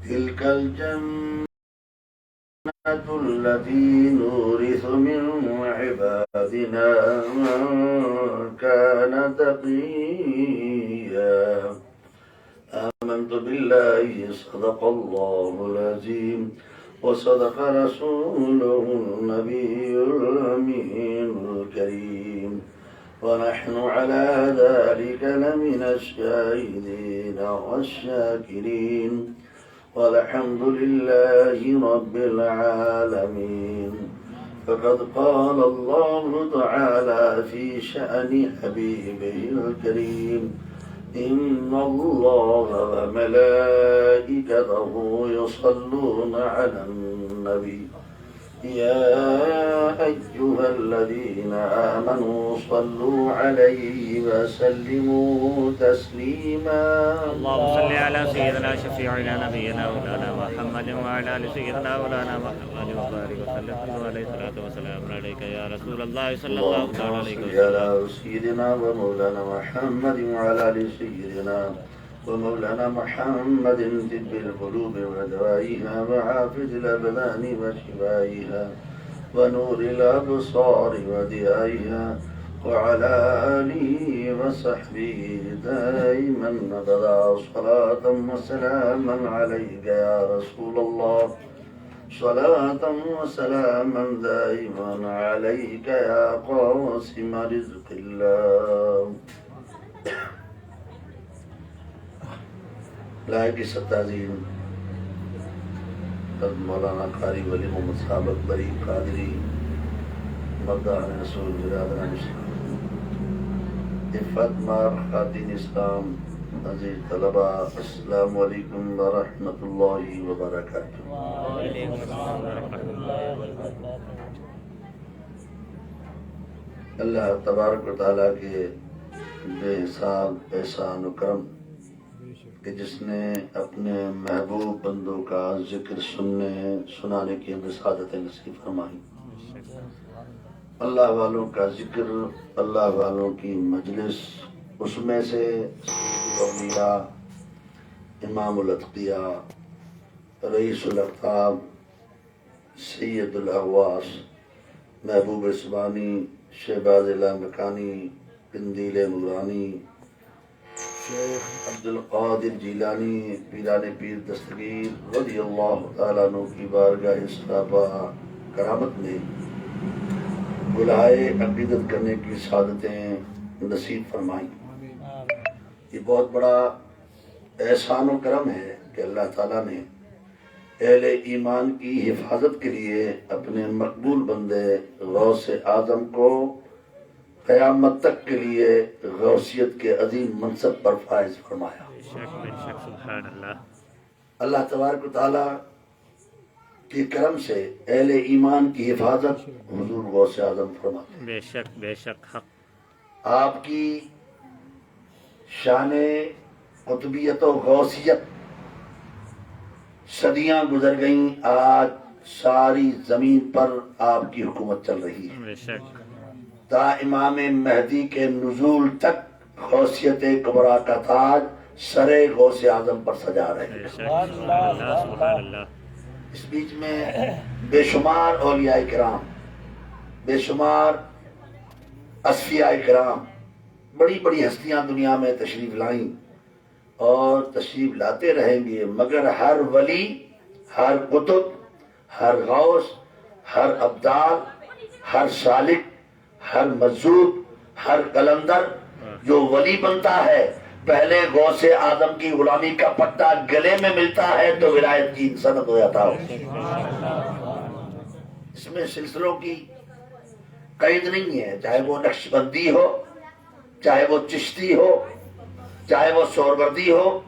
تلك الجنة التي نورث من عبادنا من كان تقيا آمنت بالله صدق الله العظيم وصدق رسوله النبي الأمين الكريم ونحن على ذلك لمن الشاهدين والشاكرين والحمد لله رب العالمين. فقد قال الله تعالى في شأن حبيبه الكريم إن الله وملائكته يصلون على النبي يا أيها الذين آمنوا صلوا عليه وسلموا تسليما. اللهم صل على سيدنا شفيعنا نبينا مولانا محمد وعلى آل سيدنا مولانا محمد وبارك وسلم عليه الصلاة والسلام عليك يا رسول الله صلى الله عليه وسلم. على سيدنا ومولانا محمد وعلى آل سيدنا ومولانا محمد طب القلوب ودوائها وعافظ الأبدان وشفائها ونور الأبصار وديائها وعلى آله وصحبه دائما أبدا صلاة وسلاما عليك يا رسول الله صلاة وسلاما دائما عليك يا قاسم رزق الله. لائق ستازین حضرت مولانا قاری ولی محمد صاحب اکبری قادری مداح رسول برادران اسلام عفت مار خاتین اسلام عزیز طلبہ السلام علیکم ورحمۃ اللہ وبرکاتہ. اللہ تبارک و تعالیٰ کے بے حساب احسان و کرم کہ جس نے اپنے محبوب بندوں کا ذکر سنانے کی ہمیں سعادت نصیب فرمائی. اللہ والوں کا ذکر، اللہ والوں کی مجلس، اس میں سے سید الاولیاء، امام الاتقیاء، رئیس الاقطاب، سید الاغواس، محبوب سبحانی، شہباز لامکانی، قندیل نورانی، شیخ عبدالقادر جیلانی، پیران پیر دستگیر رضی اللہ تعالیٰ عنہ کی بارگاہ صحابہ کرامت میں بلائے عقیدت کرنے کی سعادتیں نصیب فرمائیں. یہ بہت بڑا احسان و کرم ہے کہ اللہ تعالیٰ نے اہل ایمان کی حفاظت کے لیے اپنے مقبول بندے غوث اعظم کو قیامت تک کے لیے غوثیت کے عظیم منصب پر فائز فرمایا. سبحان اللہ. اللہ تبارک و تعالیٰ کے کرم سے اہل ایمان کی حفاظت حضور غوث اعظم فرماتے ہیں. بے شک بے شک حق. آپ کی شان قطبیت و غوثیت صدیاں گزر گئیں، آج ساری زمین پر آپ کی حکومت چل رہی ہے. بے شک. تا امام مہدی کے نزول تک غوثیت کبریٰ کا تاج سر غوث اعظم پر سجا رہے ہیں. سبحان اللہ. اس بیچ میں بے شمار اولیاء کرام، بے شمار اصفیاء کرام، بڑی بڑی ہستیاں دنیا میں تشریف لائیں اور تشریف لاتے رہیں گے، مگر ہر ولی، ہر قطب، ہر غوث، ہر ابدال، ہر سالک، ہر مجذوب، ہر قلندر جو ولی بنتا ہے پہلے غوث اعظم کی غلامی کا پٹا گلے میں ملتا ہے تو ولایت کی سند ہو جاتا ہو. اس میں سلسلوں کی قید نہیں ہے، چاہے وہ نقشبندی ہو، چاہے وہ چشتی ہو، چاہے وہ سہروردی ہو،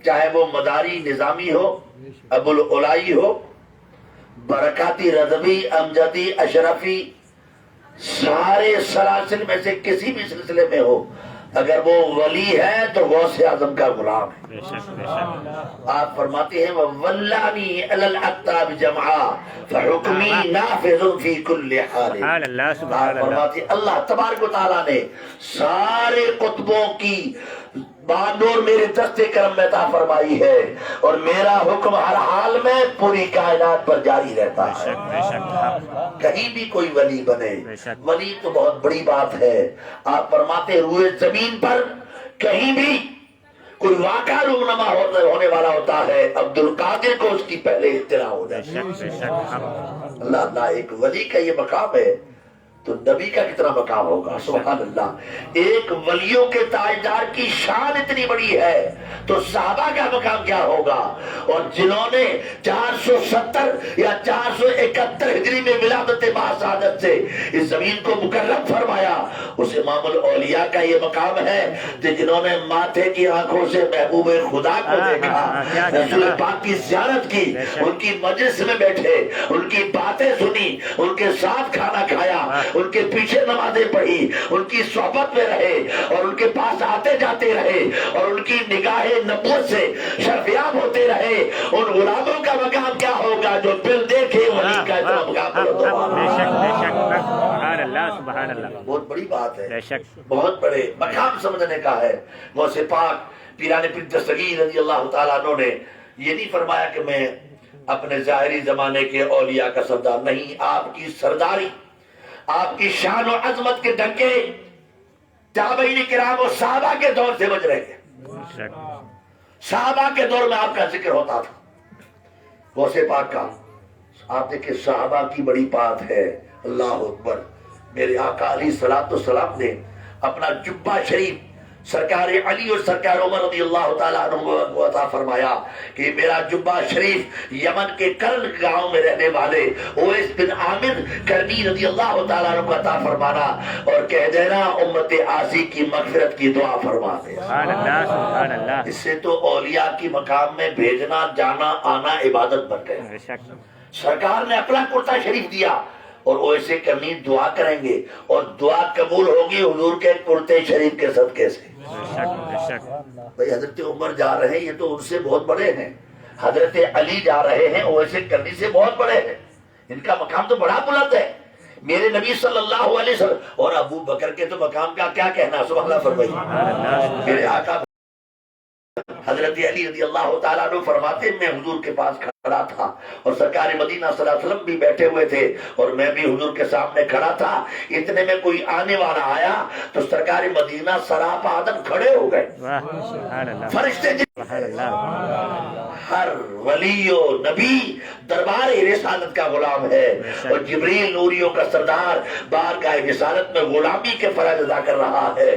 چاہے وہ مداری نظامی ہو، ابو العلائی ہو، برکاتی رضوی، امجدی، اشرفی، سارے سلاسل میں سے کسی بھی سلسلے میں ہو، اگر وہ ولی ہے تو غوث اعظم کا غلام ہے. آپ فرماتے ہیں وَوَلَّانِي عَلَى الْأَقْطَابِ جَمْعًا فَحُكْمِي نَافِذٌ فِي كُلِّ حَالٍ. آپ فرماتے ہیں اللہ تبارک و تعالیٰ نے سارے قطبوں کی بانور میرے دست کرم میں عطا فرمائی ہے، اور میرا حکم ہر حال میں پوری کائنات پر جاری رہتا ہے۔ بے شک کہیں بھی کوئی ولی بنے، بے شک۔ ولی تو بہت بڑی بات ہے۔ آپ فرماتے روئے زمین پر کہیں بھی کوئی واقعہ رونما ہونے والا ہوتا ہے، عبد القادر کو اس کی پہلے اطلاع ہو بے جاتی ہے۔ شک بے شک حق۔ اللہ اللہ، ایک ولی کا یہ مقام ہے تو نبی کا کتنا مقام ہوگا؟ سبحان اللہ۔ ایک ولیوں کے تاجدار کی شان اتنی بڑی ہے تو صحابہ کا مقام کیا ہوگا؟ اور جنہوں نے 470 یا 471 ہجری میں ولادت باسعادت سے اس زمین کو مکرم فرمایا، اس امام الاولیاء کا یہ مقام ہے کہ جنہوں نے ماتھے کی آنکھوں سے محبوب خدا کو دیکھا، رسول پاک کی زیارت کی، ان کی مجلس میں بیٹھے، ان کی باتیں سنی، ان کے ساتھ کھانا کھایا، ان کے پیچھے نمازیں پڑھی، ان کی صحبت میں رہے اور ان کے پاس آتے جاتے رہے اور ان کی نگاہ نبوت سے شرفیاب ہوتے رہے۔ ان غلاموں کا مقام کیا ہوگا جو دل دیکھے ولی کا اتنا مقام بے شک بے شک۔ سبحان اللہ سبحان اللہ۔ بہت بڑی بات ہے، بے شک۔ بہت بڑے مقام سمجھنے کا ہے۔ غوث پاک پیران پیر دستگیر رضی اللہ تعالیٰ عنہ نے یہ نہیں فرمایا کہ میں اپنے ظاہری زمانے کے اولیاء کا سردار نہیں، آپ کی سرداری، آپ کی شان و عظمت کے ڈنکے تابعین کرام و صحابہ کے دور سے بج رہے ہیں۔ بے شک۔ صحابہ کے دور میں آپ کا ذکر ہوتا تھا غوث پاک کا۔ آپ دیکھیں صحابہ کی بڑی بات ہے، اللہ اکبر۔ میرے آقا علیہ السلام نے اپنا جبہ شریف سرکار علی اور سرکار عمر رضی اللہ تعالیٰ عنہ کو عطا فرمایا کہ میرا جبہ شریف یمن کے کرن گاؤں میں رہنے والے اویس بن عامر کرنی رضی اللہ تعالیٰ عنہ کو عطا فرمانا اور کہہ دینا امت آسی کی مغفرت کی دعا فرما دے۔ سبحان اللہ سبحان اللہ۔ اس سے تو اولیاء کی مقام میں بھیجنا جانا آنا عبادت بن گئے۔ بے شک۔ سرکار نے اپنا کرتا شریف دیا اور ویسے کرنی دعا کریں گے اور دعا قبول ہوگی حضور کے کرتے شریف کے صدقے سے۔ بے شک بے شک۔ بھئی حضرت عمر جا رہے ہیں، یہ تو ان سے بہت بڑے ہیں۔ حضرت علی جا رہے ہیں، ویسے کرنی سے بہت بڑے ہیں، ان کا مقام تو بڑا بلند ہے۔ میرے نبی صلی اللہ علیہ وسلم اور ابو بکر کے تو مقام کا کیا کہنا، سبحان اللہ فرمائیے۔ میرے آقا حضرت علی رضی اللہ تعالیٰ عنہ فرماتے میں حضور کے پاس کھڑا تھا اور سرکار مدینہ صلی اللہ علیہ وسلم بھی بیٹھے ہوئے تھے اور میں بھی حضور کے سامنے کھڑا تھا۔ اتنے میں کوئی آنے والا آیا تو سرکار مدینہ سراپا آدم کھڑے ہو گئے۔ سبحان اللہ فرشتے سبحان اللہ۔ ہر ولی و نبی دربار رسالت کا غلام ہے اور جبریل نوریوں کا سردار بارگاہ رسالت میں غلامی کے فرائض ادا کر رہا ہے۔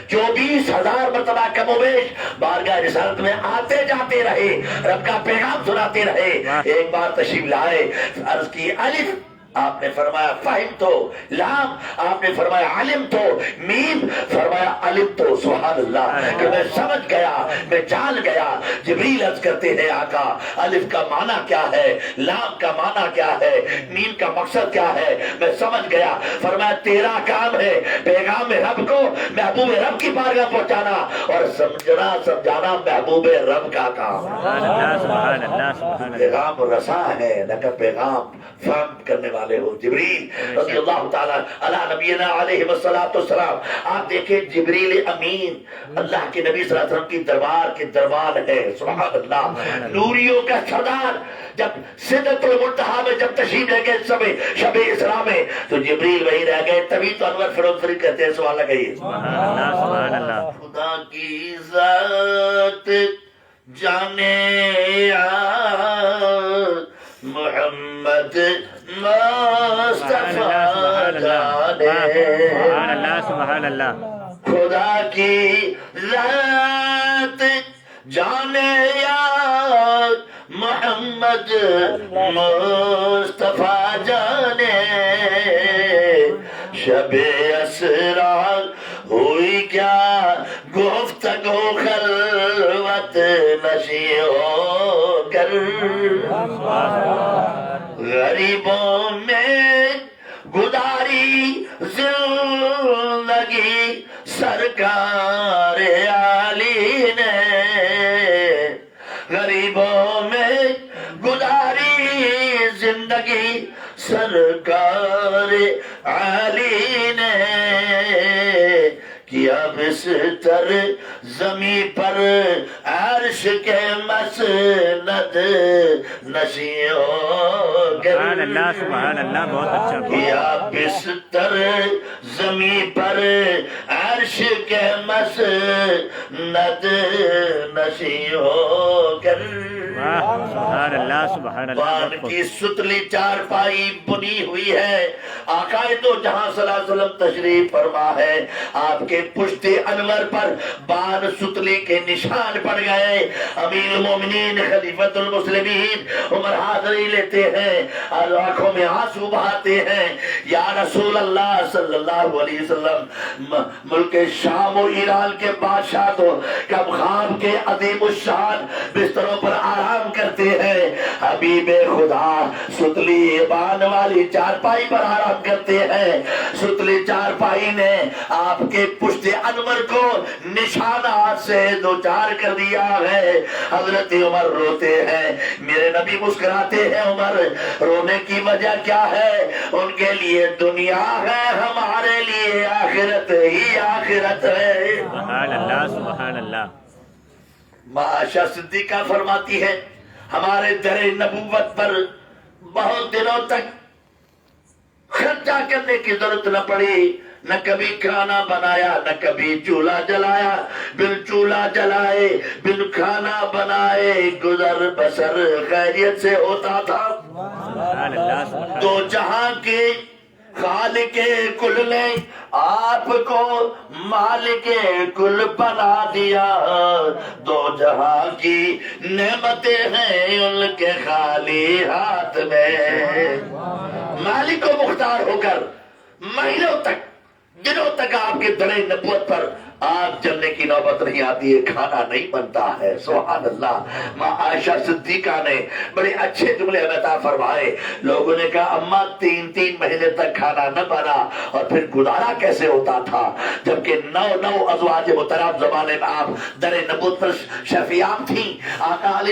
24,000 مرتبہ کم و بیش بارگاہ رسالت میں آتے جاتے رہے، رب کا پیغام سناتے رہے۔ ایک بار تشریف لائے، عرض کی الف، آپ نے فرمایا فہم تو، لام آپ نے فرمایا علم تو، میم فرمایا علم تو۔ سبحان اللہ کہ میں سمجھ گیا، میں جان گیا۔ جبریل عرض کرتے ہیں آقا الف کا معنی کیا ہے، لام کا معنی کیا ہے، میم کا مقصد کیا ہے، میں سمجھ گیا۔ فرمایا تیرا کام ہے پیغام رب کو محبوب رب کی بارگاہ پہنچانا اور سمجھانا محبوب رب کا کام۔ سبحان اللہ سبحان اللہ سبحان اللہ۔ پیغام رسا ہے نہ کہ پیغام فہم کرنے والے ہو۔ جبریل رضی اللہ تعالیٰ علی نبینا علیہ السلام، آپ دیکھیں جبریل امین اللہ کے نبی صلی اللہ علیہ وسلم کی دربار کے دربار ہے۔ سبحان اللہ، نوریوں کا سردار جب سدرۃ المنتہا میں جب تشریف لے گئے شب اسراء میں تو جبریل وہی رہ گئے، تبھی تو انور فیروز فرید کہتے ہیں سبحان اللہ کہیے۔ سبحان اللہ سبحان اللہ۔ خدا کی ذات جانے محمد مصطفیٰ جانے، سبحان اللہ سبحان اللہ۔ خدا کی ذات جانے یا محمد مصطفیٰ جانے، شب اسرار ہوئی کیا گفتگو خلوت نشی ہو کر، غریبوں میں گزاری زندگی سرکار علی نے، غریبوں میں گزاری زندگی سرکار علی نے، کیا بستر زمین پر عرش کے مسند نشیں ہو گر سبحان اللہ سبحان اللہ، بہت اچھا بہت یا بستر زمین پر عرش کے مسند نشیں ہو گر واہ، سبحان اللہ سبحان اللہ، پان بہت کی ستلی چارپائی بنی ہوئی ہے، آقا تو جہاں صلی اللہ علیہ وسلم تشریف فرما ہے، آپ کے پشت انور پر بان ستلی کے نشان پڑ گئے۔ امیر المومنین خلیفۃ المسلمین عمر حاضری لیتے ہیں اور آنکھوں میں آنسو بہاتے ہیں، یا رسول اللہ صلی اللہ علیہ وسلم، ملک شام و ایران کے بادشاہ تو کب خواب کے عظیم الشان بستروں پر آرام کرتے ہیں، حبیب خدا ستلی بان والی چارپائی پر آرام کرتے ہیں۔ ستلی چارپائی نے آپ کے پشت انور کو نشانات سے دوچار کر دیا ہے۔ حضرت عمر روتے ہیں، میرے نبی مسکراتے ہیں، عمر رونے کی وجہ کیا ہے؟ ان کے لیے دنیا ہے، ہمارے لیے آخرت ہی آخرت ہے۔ سبحان اللہ سبحان اللہ۔ معاشہ صدیقہ فرماتی ہے، ہمارے در نبوت پر بہت دنوں تک خرچہ کرنے کی ضرورت نہ پڑی، نہ کبھی کھانا بنایا، نہ کبھی چولہا جلایا، بن چولہا جلائے بن کھانا بنائے گزر بسر خیریت سے ہوتا تھا۔ سبحان اللہ سبحان دو جہاں کے خالق کل نے آپ کو مالک کل بنا دیا، دو جہاں کی نعمتیں ہیں ان کے خالی ہاتھ میں۔ مالک و مختار ہو کر مہینوں تک دنوں تک آپ کے در نبوت پر آگ جلنے کی نوبت نہیں آتی ہے، کھانا نہیں بنتا ہے۔ سبحان اللہ۔ ماں عائشہ صدیقہ نے بڑے اچھے جملے عطا فرمائے۔ لوگوں نے کہا اماں 3 مہینے تک کھانا نہ بنا اور پھر گزارا کیسے ہوتا تھا؟ جبکہ 9 ازواج محترم زمانے میں آپ در نبوت پر شفیعہ تھیں۔ آقا علیہ